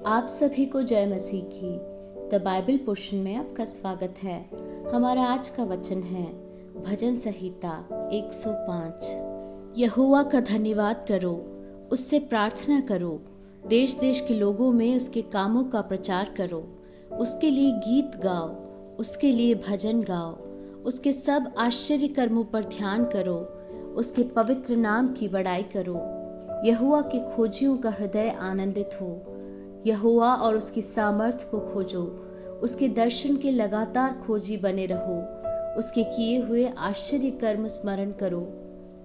आप सभी को जय मसीह की द बाइबल पोर्शन में आपका स्वागत है। हमारा आज का वचन है भजन संहिता 105। यहोवा का धन्यवाद करो, उससे प्रार्थना करो, देश देश के लोगों में उसके कामों का प्रचार करो। उसके लिए गीत गाओ, उसके लिए भजन गाओ, उसके सब आश्चर्य कर्मों पर ध्यान करो, उसके पवित्र नाम की बड़ाई करो। यहोवा के खोजियों का हृदय आनंदित हो। यहोवा और उसकी सामर्थ को खोजो, उसके दर्शन के लगातार खोजी बने रहो। उसके किए हुए आश्चर्य कर्म स्मरण करो,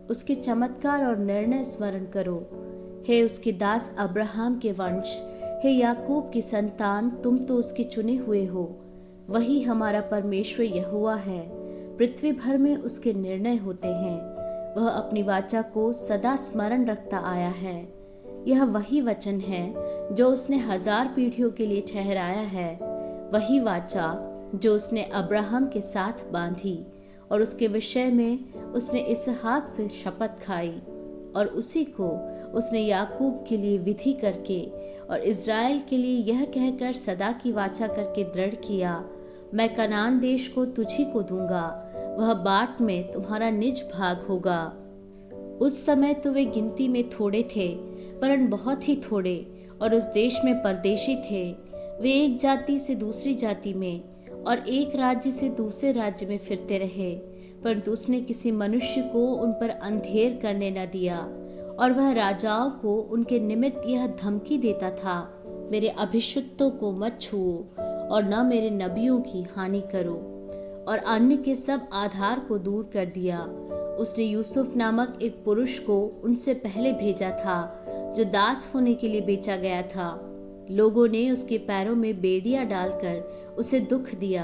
उसके चमत्कार और निर्णय स्मरण करो। हे उसके दास अब्राहम के वंश, हे याकूब की संतान, तुम तो उसके चुने हुए हो। वही हमारा परमेश्वर यहोवा है, पृथ्वी भर में उसके निर्णय होते हैं। वह अपनी वाचा को सदा स्मरण रखता आया है। यह वही वचन है जो उसने 1000 पीढ़ियों के लिए ठहराया है। वही वाचा जो उसने अब्राहम के साथ बांधी और उसके विषय में उसने इसहाक से शपथ खाई, और उसी को उसने याकूब के लिए विधि करके और इज़राइल के लिए यह कहकर सदा की वाचा करके दृढ़ किया, मैं कनान देश को तुझी को दूंगा, वह बाट में तुम्हारा निज भाग होगा। उस समय तो वे गिनती में थोड़े थे, वरन बहुत ही थोड़े, और उस देश में परदेशी थे। वे एक जाति से दूसरी जाति में और एक राज्य से दूसरे राज्य में फिरते रहे, परंतु उसने किसी मनुष्य को उन पर अंधेर करने न दिया। और वह राजाओं को उनके निमित्त यह धमकी देता था, मेरे अभिषिक्तों को मत छुओ और न मेरे नबियों की हानि करो। और अन्य के सब आधार को दूर कर दिया। उसने यूसुफ नामक एक पुरुष को उनसे पहले भेजा था, जो दास होने के लिए बेचा गया था। लोगों ने उसके पैरों में बेड़ियां डालकर उसे दुख दिया।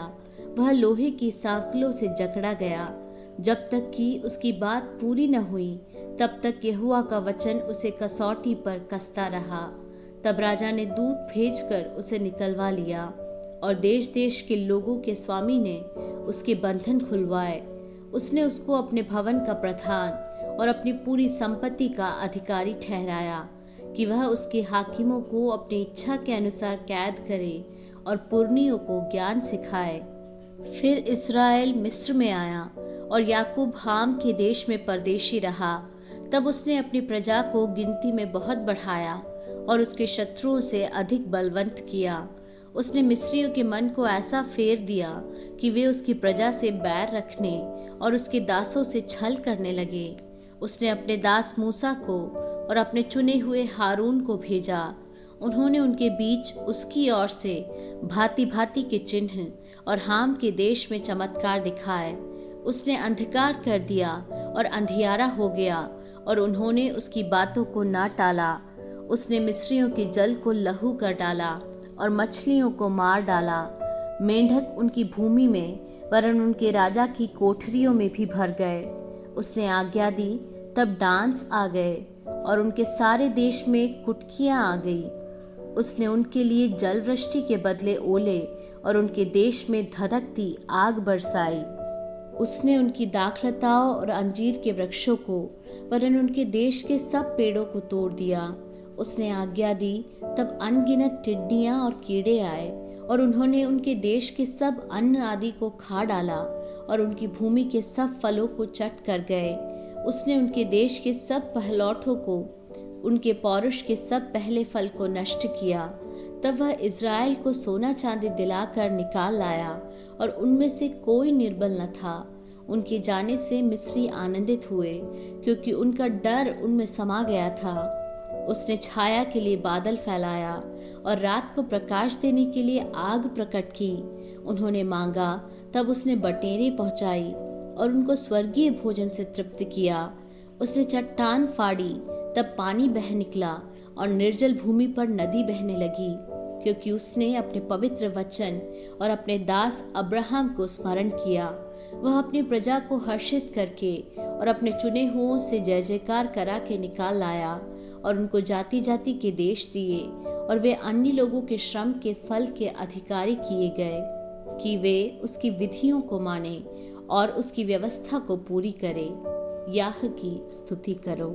वह लोहे की सांकलों से जकड़ा गया। जब तक कि उसकी बात पूरी न हुई, तब तक यहोवा का वचन उसे कसौटी पर कसता रहा। तब राजा ने दूत भेजकर उसे निकलवा लिया, और देश देश के लोगों के स्वामी ने उसके बंधन खुलवाए। उसने उसको अपने भवन का प्रधान और अपनी पूरी संपत्ति का अधिकारी ठहराया, कि वह उसके हाकिमों को अपनी इच्छा के अनुसार कैद करे और पुरनियों को ज्ञान सिखाए। फिर इस्राएल मिस्र में आया और याकूब हाम के देश में परदेशी रहा। तब उसने अपनी प्रजा को गिनती में बहुत बढ़ाया और उसके शत्रुओं से अधिक बलवंत किया। उसने मिस्रियों के मन को ऐसा फेर दिया कि वे उसकी प्रजा से बैर रखने और उसके दासों से छल करने लगे। उसने अपने दास मूसा को और अपने चुने हुए हारून को भेजा। उन्होंने उनके बीच उसकी ओर से भांति भांति के चिन्ह और हाम के देश में चमत्कार दिखाए। उसने अंधकार कर दिया और अंधियारा हो गया, और उन्होंने उसकी बातों को ना टाला। उसने मिस्रियों के जल को लहू कर डाला और मछलियों को मार डाला। मेंढक उनकी भूमि में, वरन उनके राजा की कोठरियों में भी भर गए। उसने आज्ञा दी, तब डांस आ गए, और उनके सारे देश में कुटकियां आ गई। उसने उनके लिए जल वृष्टि के बदले ओले और उनके देश में धधकती आग बरसाई। उसने उनकी दाखलताओं और अंजीर के वृक्षों को, वरन उनके देश के सब पेड़ों को तोड़ दिया। उसने आज्ञा दी, तब अनगिनत टिड्डियां और कीड़े आए, और उन्होंने उनके देश के सब अन्न आदि को खा डाला और उनकी भूमि के सब फलों को चट कर गए। उसने उनके देश के सब पहलौठों को, उनके पौरुष के सब पहले फल को नष्ट किया। तब वह इज़राइल को सोना चांदी दिलाकर निकाल लाया, और उनमें से कोई निर्बल न था। उनके जाने से मिस्री आनंदित हुए, क्योंकि उनका डर उनमें समा गया था। उसने छाया के लिए बादल फैलाया और रात को प्रकाश देने के लिए आग प्रकट की। उन्होंने मांगा, तब उसने बटेरें पहुंचाई और उनको स्वर्गीय भोजन से तृप्त किया। उसने चट्टान फाड़ी, तब पानी बह निकला, और निर्जल भूमि पर नदी बहने लगी, क्योंकि उसने अपने पवित्र वचन और अपने दास अब्राहम को स्मरण किया। वह अपनी प्रजा को हर्षित करके और अपने चुने हुओं से जय जयकार करा के निकाल लाया, और उनको जाति जाति के देश दिए, और वे अन्य लोगों के श्रम के फल के अधिकारी किए गए, कि वे उसकी विधियों को माने और उसकी व्यवस्था को पूरी करे। याह की स्तुति करो।